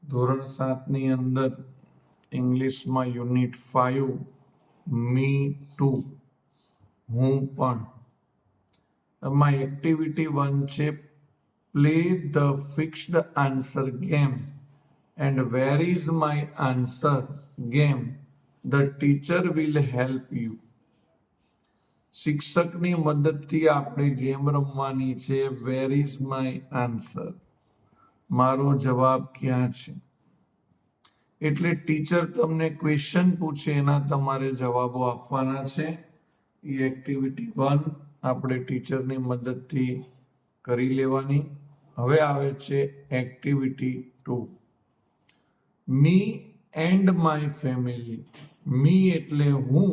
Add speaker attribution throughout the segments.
Speaker 1: ધોરણ 7ની અંદર ઇંગ્લિશમાં યુનિટ 5 મી ટુ હું પણ એમાં એક્ટિવિટી 1 છે play the fixed answer game and where is my answer game the teacher will help you. શિક્ષકની મદદથી આપણે ગેમ રમવાની છે. વેર ઇઝ માય આન્સર, મારો જવાબ ક્યાં છે. એટલે ટીચર તમને ક્વેશ્ચન પૂછે એના તમારે જવાબો આપવાના છે. એ એક્ટિવિટી 1 આપણે ટીચરની મદદથી કરી લેવાની. હવે આવે છે activity 2 me and my family. Me એટલે હું,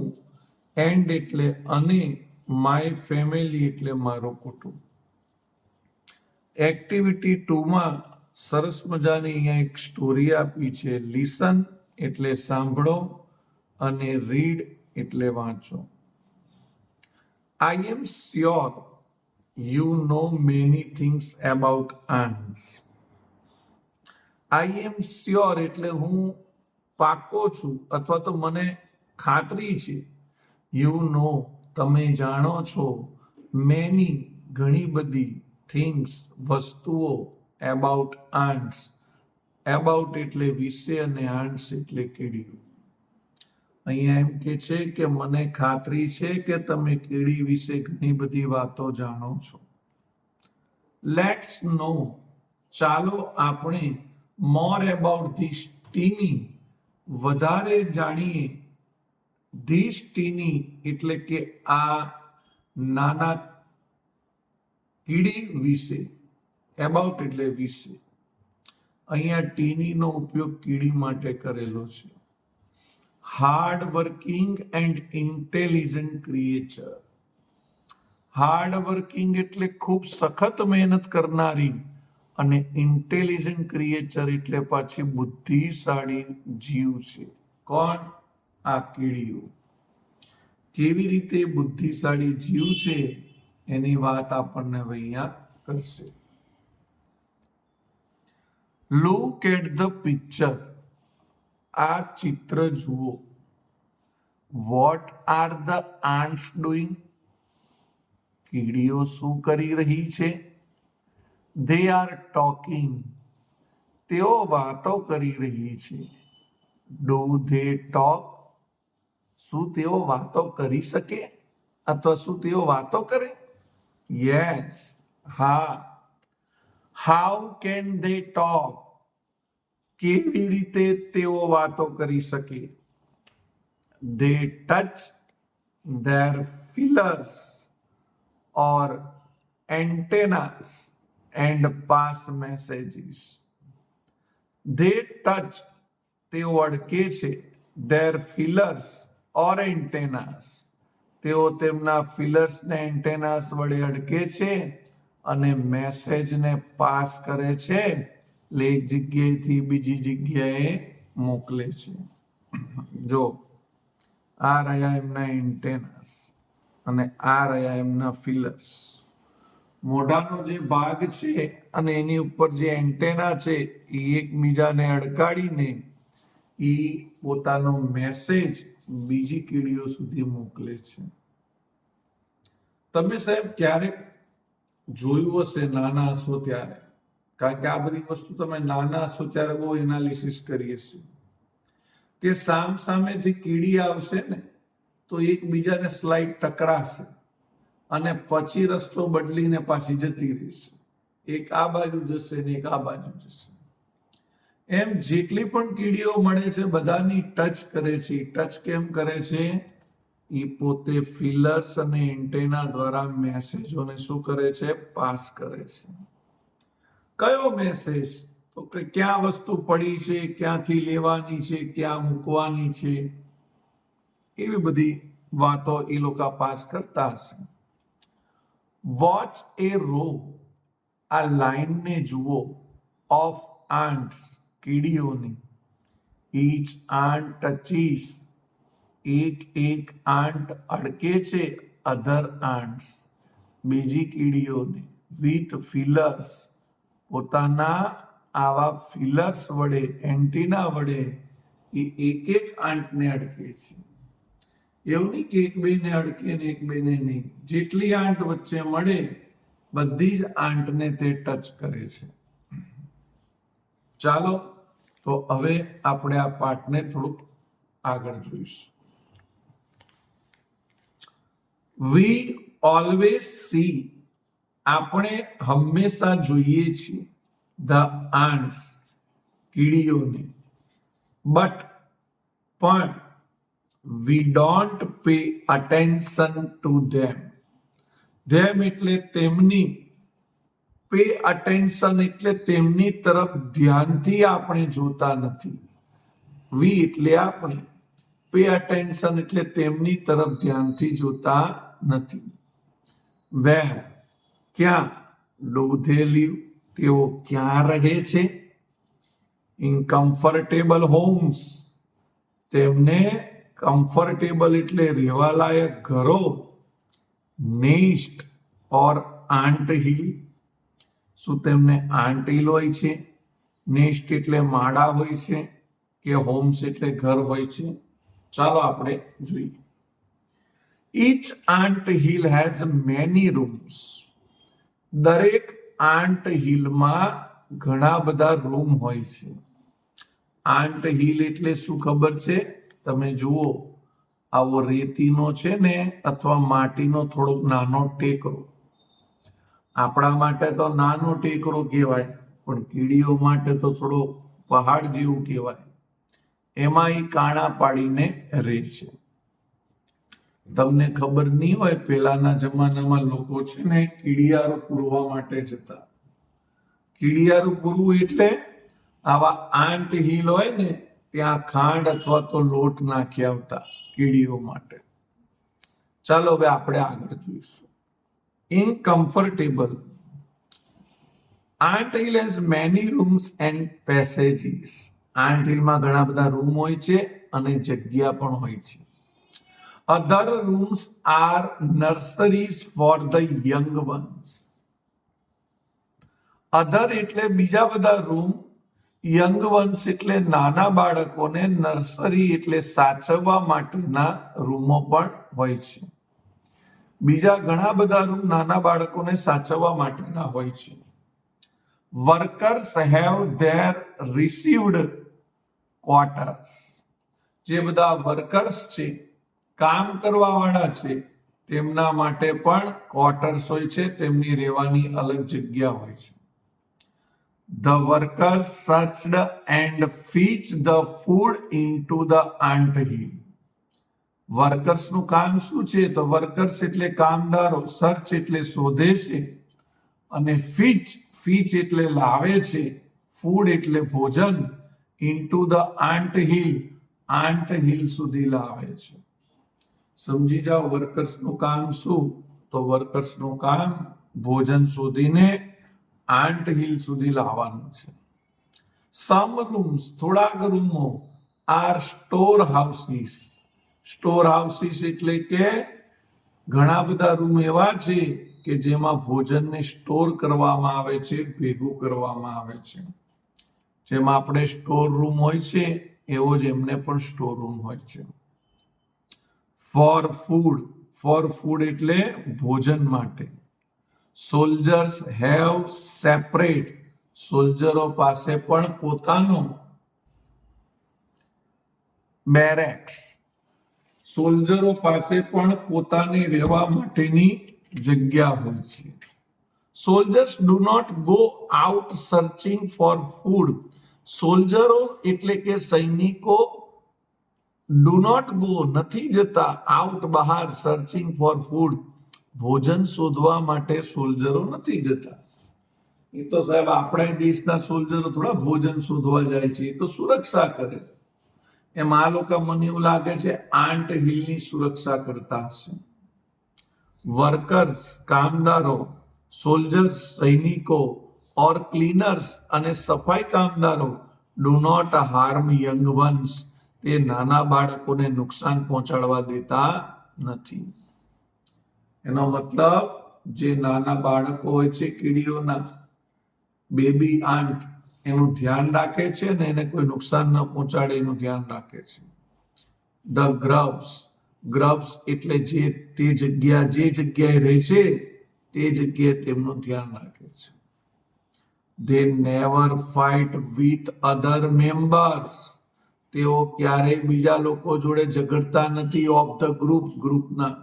Speaker 1: એન્ડ એટલે અને, માય ફેમિલી એટલે મારું કુટુંબ. એક્ટિવિટી 2માં સરસ મજાની અહીંયા એક સ્ટોરી આપી છે. લિસન એટલે સાંભળો અને રીડ એટલે વાંચો. I am sure you know many things about ants. I am sure એટલે હું પાકો છું અથવા તો મને ખાતરી છે. યુ નો તમે જાણો છો, મેની ઘણી બધી, થિંગ્સ વસ્તુઓ, અબાઉટ ants. અબાઉટ એટલે વિશે અને ants એટલે કીડીઓ. અહીંયા એમ કે છે કે મને ખાતરી છે કે તમે કીડી વિશે ઘણી બધી વાતો જાણો છો. લેટ્સ નો ચાલો આપણે મોર અબાઉટ ધીસ ટીની વધારે જાણીએ. ધીસ ટીની એટલે કે આ નાના કીડી વિશે. અબાઉટ એટલે વિશે. અહીંયા ટીનીનો ઉપયોગ કીડી માટે કરેલો છે. Hard working and intelligent creature. Hard working એટલે ખૂબ સખત મહેનત કરનારી, અને ઇન્ટેલિજન્ટ ક્રિએચર એટલે પાછી બુદ્ધિશાળી જીવ છે. કોણ? આ કીડીઓ. કેવી રીતે બુદ્ધિશાળી જીવ છે એની વાત આપણને અહીંયા કરશે. Look at the picture. આ ચિત્ર જુઓ. What are the ants doing. કીડીઓ શું કરી રહી છે? They are talking. તેઓ વાતો કરી રહી છે. Do they talk. શું તેઓ વાતો કરી શકે અથવા શું તેઓ વાતો કરે? યસ, હા. How can they talk. કેવી રીતે તેઓ વાતો કરી શકે? They touch their feelers or antennas and pass messages. They touch તેઓ અડકે છે. ધેર ફિલર્સ ઓર એન્ટેનાસ તેઓ તેમના ફિલર્સ ને એન્ટેનાસ વડે અડકે છે અને મેસેજને પાસ કરે છે, એટલે એક જગ્યાએથી બીજી જગ્યાએ મોકલે છે. જો આ રહ્યા એમના એન્ટેનાસ અને આ રહ્યા એમના ફિલર્સ. મોઢાનો જે ભાગ છે અને એની ઉપર જે એન્ટેના છે એ એકબીજાને અડકાડીને એ પોતાનો મેસેજ બીજી કીડીઓ સુધી મોકલે છે. તમે સાહેબ ક્યારેક જોયું હશે નાના હશો ત્યારે, કારણ કે આ બધી વસ્તુ તમે નાના હશો ત્યારે બહુ એનાલિસિસ કરીએ છીએ, કે સામેથી કીડી આવશે ને તો એકબીજાને સ્લાઇડ ટકરાશે અને પછી રસ્તો બદલીને પાછી જતી રહેશે. એક આ બાજુ જશે ને એક આ બાજુ જશે. એમ જેટલી પણ કીડીઓ મળે છે બધાની ટચ કરે છે. ટચ કેમ કરે છે? એ પોતે ફિલર્સ અને એન્ટેના દ્વારા મેસેજોને શું કરે છે? પાસ કરે છે. કયો મેસેજ? તો કે ક્યાં વસ્તુ પડી છે, ક્યાંથી લેવાની છે, ક્યાં મૂકવાની છે, એવી બધી વાતો એ લોકો પાસ કરતા હશે. Watch a row. આ લાઈનને જુઓ. ઓફ ants કીડીઓની. Each ant touches. એક આંટ અડકે છે અધર ants બીજી કીડીઓને. વિથ ફિલર્સ પોતાના આવા ફિલર્સ વડે, એન્ટીના વડે એ એક એક આંટને અડકે છે. એવું નહીં કે એક બે ને અડકે ને એક બે ને નહીં. જેટલી આંટ વચ્ચે મળે બધી જ આંટને તે ટચ કરે છે. ચાલો તો હવે આપણે આ પાઠને થોડુંક આગળ જોઈશું. વી ઓલવેઝ સી, આપણે હંમેશા જોઈએ છીએ, ધ આન્ટ્સ, કીડીઓને, બટ પણ we don't pay attention to them. Them એટલે તેમની, પે અટેન્શન એટલે તેમની તરફ ધ્યાનથી આપણે જોતા નથી. વી એટલે આપણે, પે અટેન્શન એટલે તેમની તરફ ધ્યાનથી જોતા નથી. વેર, ક્યાં, ડુ ધે લીવ, તેઓ ક્યાં રહે છે. ઇન કમ્ફર્ટેબલ હોમ્સ, તેમને કમ્ફર્ટેબલ એટલે રહેવાલાયક ઘરો, નેસ્ટ ઓર આંટ હિલ, શું તેમને આંટ હિલ હોય છે, નેસ્ટ એટલે માળા હોય છે, કે હોમ્સ એટલે ઘર હોય છે. ચાલો આપણે જોઈએ. Each ant hill has many rooms, દરેક આંટ હિલમાં ઘણા બધા રૂમ હોય છે. આંટ હિલ એટલે શું ખબર છે? તમે જુઓ, આવો રેતીનો છે ને અથવા માટીનો થોડોક નાનો ટેકરો. આપણા માટે તો નાનો ટેકરો કહેવાય, પણ કીડીઓ માટે તો થોડો પહાડ જેવું કહેવાય. એમાં એ કાણા પાડીને રહે છે. તમને ખબર નહીં હોય, પહેલાના જમાનામાં લોકો છે ને કીડિયારું પૂરવા માટે જતા. કીડિયારું પૂરવું એટલે આવા આંટ હિલ હોય ને ત્યાં ખાંડ અથવા તો લોટ નાખી આવતા કીડીઓ માટે. ચાલો હવે આપણે આગળ જોઈશું. Uncomfortable, ant hill has many rooms and passages. Ant હિલમાં ઘણા બધા રૂમ હોય છે અને જગ્યા પણ હોય છે. Other rooms are nurseries for the young ones. Other એટલે બીજા બધા રૂમ, યંગ વન્સ એટલે નાના બાળકોને, નર્સરી એટલે સાચવવા માટેના રૂમો પણ હોય છે. બીજા ઘણા બધા રૂમ નાના બાળકોને સાચવવા માટેના હોય છે. Workers have there received quarters. જે બધા વર્કર્સ છે, કામ કરવા વાળા છે, તેમના માટે પણ ક્વાર્ટર્સ હોય છે, તેમની રહેવાની અલગ જગ્યા હોય છે. The workers searched and fetched the food into the ant hill. વર્કર્સનું કામ શું છે? તો વર્કર્સ એટલે કામદારો, સર્ચ એટલે શોધે છે, અને ફીચ એટલે લાવે છે, ફૂડ એટલે ભોજન, ઇન્ટુ ધ આંટ હિલ સુધી લાવે છે. સમજી જાઓ વર્કર્સનું કામ શું? તો વર્કર્સનું કામ ભોજન શોધીને આંટ હિલ સુધી લાવવાનું છે. સમ રૂમ્સ, થોડાક રૂમો, are store houses. Store houses એટલે કે ઘણા બધા રૂમ એવા છે કે જેમાં ભોજનને સ્ટોર કરવામાં આવે છે, ભેગું કરવામાં આવે છે. જેમાં આપણે સ્ટોર રૂમ હોય છે એવો જ એમને પણ સ્ટોર રૂમ હોય છે. ફોર ફૂડ એટલે ભોજન માટે. સોલ્જર્સ હેવ સેપરેટ, સોલ્જરો પાસે પણ પોતાનો. બેરેક્સ, સોલ્જરો પાસે પણ પોતાની રહેવા માટેની જગ્યા હોય છે. Soldiers do not go out searching for food. સોલ્જરો એટલે કે સૈનિકો ડુ નોટ ગો નથી જતા, આઉટ બહાર, સર્ચિંગ ફોર ફૂડ ભોજન શોધવા માટે સોલ્જરો નથી જતા. એ તો સાહેબ આપણા દેશના સોલ્જરો થોડા ભોજન શોધવા જાય છે, એ તો સુરક્ષા કરે. એમ આ લોકો, મને એવું લાગે છે, આંટ હિલની સુરક્ષા કરતા હશે. વર્કર્સ કામદારો, સોલ્જર્સ સૈનિકો, ઓર ક્લીનર્સ અને સફાઈ કામદારો do not harm young ones, તે નાના બાળકોને નુકસાન પહોંચાડવા દેતા નથી. એનો મતલબ જે નાના બાળકો હોય છે કીડીઓના, બેબી આંટ, એનું ધ્યાન રાખે છે અને એને કોઈ નુકસાન ન પહોંચાડે એનું ધ્યાન રાખે છે. ધ ગ્રબ્સ એટલે જે જગ્યાએ રહે છે તે જગ્યાએ તેમનું ધ્યાન રાખે છે. They never fight with other members. તેઓ ક્યારેય બીજા લોકો જોડે ઝઘડતા નથી ઓફ ધ ગ્રુપના.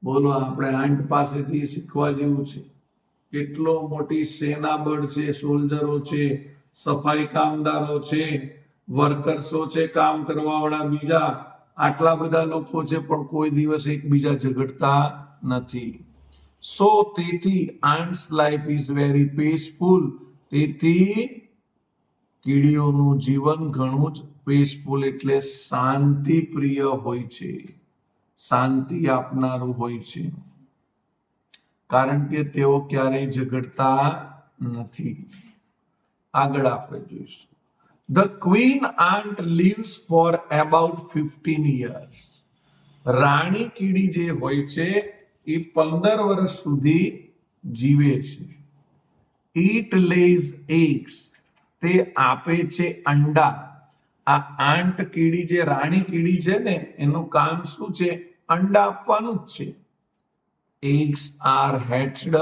Speaker 1: બોલો, આપણે આંટ પાસેથી શીખવા જેવું છે. કેટલો મોટી સેના બળ છે, સોલ્જરો છે, સફાઈ કામદારો છે, વર્કર્સો છે, કામ કરવા વાળા બીજા આટલા બધા લોકો છે, પણ કોઈ દિવસ એકબીજા ઝઘડતા નથી. સો તેથી aunts life is very peaceful. તેથી કીડીઓનું જીવન ઘણું જ પીસફુલ એટલે શાંતિ પ્રિય હોય છે, શાંતિ આપનારું હોય છે, કારણ કે તેઓ ક્યારેય ઝઘડતા નથી. આગળ આપણે જોઈશું. The queen aunt leaves for about 15 years. રાણી કીડી જે હોય છે એ 15 વર્ષ સુધી જીવે છે. It lays eggs. તે આપે છે અંડા. આ આંટ કીડી જે રાણી કીડી છે ને એનું કામ શું છે? અંડા આપવાનું જ છે. Eggs are hatched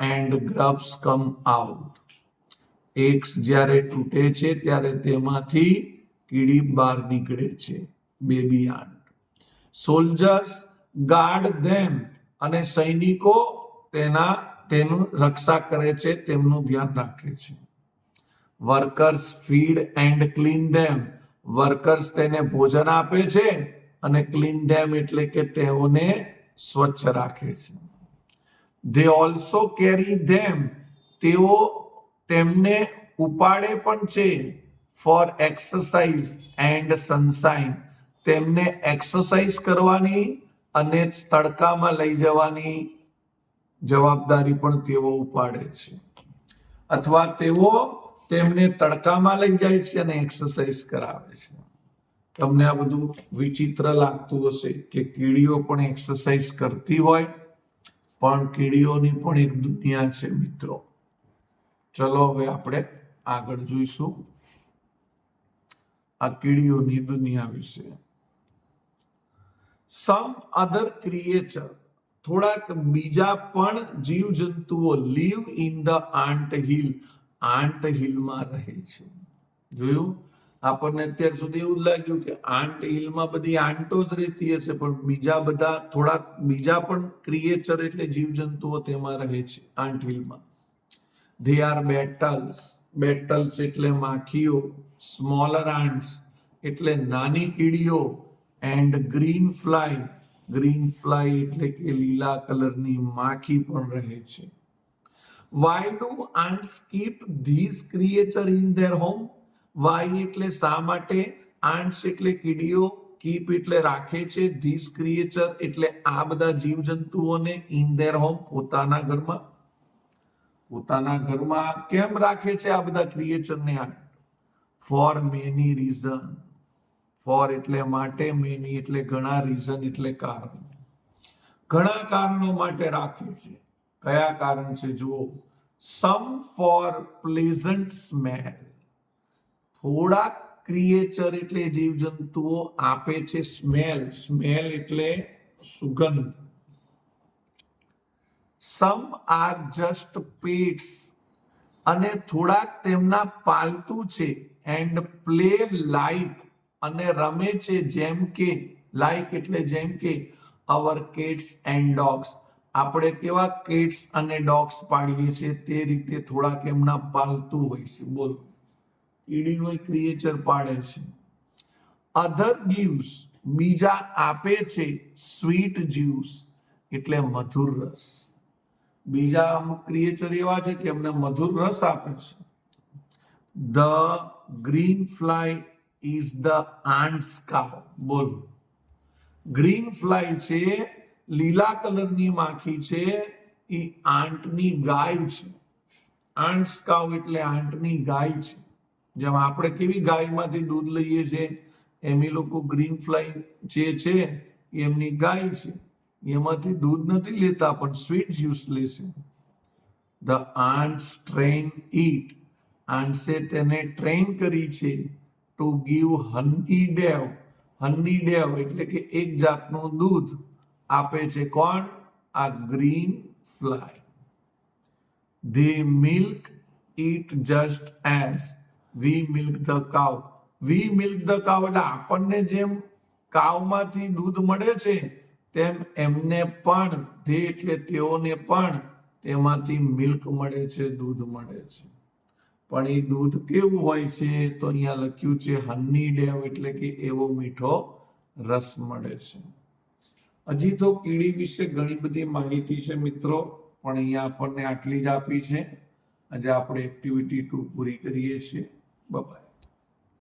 Speaker 1: and grubs come out. Eggs જ્યારે તૂટે છે ત્યારે તેમાંથી કીડી બહાર નીકળે છે, બેબી આંટ. સોલ્જર્સ ગાર્ડ ધેમ. અને સૈનિકો તેનું રક્ષા કરે છે, તેમનું ધ્યાન રાખે છે. Workers feed and clean them. Workers તેને ભોજન આપે છે અને ક્લીન ધેમ એટલે કે તેઓને સ્વચ્છ રાખે છે. They also carry them. તેઓ તેમને ઉપાડે પણ છે. For exercise and sunshine. તેમને એક્સરસાઇઝ કરવાની અને તડકામાં લઈ જવાની જવાબદારી પણ તેઓ ઉપાડે છે, અથવા તેઓ તેમને તડકામાં લઈ જાય છે અને એક્સરસાઇઝ કરાવે છે. તમને આ બધું વિચિત્ર લાગતું હશે કે કીડીઓ પણ એક્સરસાઇઝ કરતી હોય, પણ કીડીઓની પણ એક દુનિયા છે મિત્રો. ચલો હવે આપણે આગળ જોઈશું આ કીડીઓની દુનિયા વિશે. Some other creature. થોડાક બીજા પણ જીવજંતુઓ live in the ant hill. Ant હિલમાં રહે છે. જોયું? આપણને અત્યાર સુધી એવું લાગ્યું કે આન્ટ હિલમાં બધી આંટો જ રહેતી હશે, પણ બીજા બધા થોડાક બીજા પણ ક્રિએચર એટલે જીવજંતુઓ તેમાં રહે છે આન્ટ હિલમાં. They are beetles. બેટલ્સ એટલે માખીઓ. સ્મોલર આન્ટ્સ એટલે નાની કીડીઓ. And green fly. Green fly એટલે કે લીલા કલરની માખી પણ રહે છે. Why do ants keep these creature in their home. Why એટલે શા માટે, આન્ટ્સ એટલે કીડીઓ, કીપ એટલે રાખે છે, ધીઝ ક્રિએચર એટલે આ બધા જીવજંતુઓને ઇન ધેર હોમ પોતાના ઘરમાં. પોતાના ઘરમાં કેમ રાખે છે આ બધા ક્રિએચરને? For many reason. ફોર એટલે માટે, મેની એટલે ઘણા, રીઝન એટલે કારણ. ઘણા કારણો માટે રાખે છે. કયા કારણ છે જુઓ. સમ ફોર પ્લેઝન્ટ સ્મેલ. થોડાક ક્રિએચર એટલે જીવજંતુઓ આપે છે સ્મેલ. સ્મેલ એટલે સુગંધ. સમ આર જસ્ટ પેટ્સ. અને થોડાક તેમના પાલતુ છે. And play like. અને રમે છે જેમ કે. લાઈક એટલે જેમ કે અવર કેટ્સ એન્ડ ડોગ્સ. આપણે કેવા કેટ્સ અને ડોગ્સ પાડીએ છીએ તે રીતે થોડાક એમના પાલતુ હોય છે. બોલો, કીડીઓ ક્રિએચર પાડે છે. અધર ગીવ્સ. બીજા આપે છે. સ્વીટ જ્યુસ એટલે મધુર રસ. બીજા અમુક ક્રિએચર એવા છે કે એમને મધુર રસ આપે છે. The green fly is the ants cow. બોલો, ગ્રીન ફ્લાય છે, લીલા કલરની માખી છે, એ આંટની ગાય છે. આન્ટ્સ કાઉ એટલે આંટની ગાય છે. જેમ આપણે કેવી ગાયમાંથી દૂધ લઈએ છીએ એમ એ લોકો ગ્રીન ફ્લાય જે છે એમની ગાય છે. એમાંથી દૂધ નથી લેતા પણ સ્વીટ જ્યુસ લે છે. ધ આન્ટ્સ ટ્રેન ઈટ. આન્સે તેને ટ્રેન કરી છે ટુ ગીવ હની ડેવ. હની ડેવ એટલે કે એક જાતનું દૂધ આપે છે. કોણ? આ green fly. They milk it just as we milk the cow. We milk the cow એટલે આપણને જેમ કાવમાંથી દૂધ મળે છે તેમ એમને પણ, તે એટલે તેઓને પણ તેમાંથી મિલ્ક મળે છે, દૂધ મળે છે. પણ એ દૂધ કેવું હોય છે? તો અહીંયા લખ્યું છે હની ડેવ એટલે કે એવો મીઠો રસ મળે છે. હજી તો કીડી વિશે ઘણી બધી માહિતી છે મિત્રો, પણ અહીંયા આપણને આટલી જ આપી છે. આજે આપણે એક્ટિવિટી 2 પૂરી કરીએ છીએ. બાય.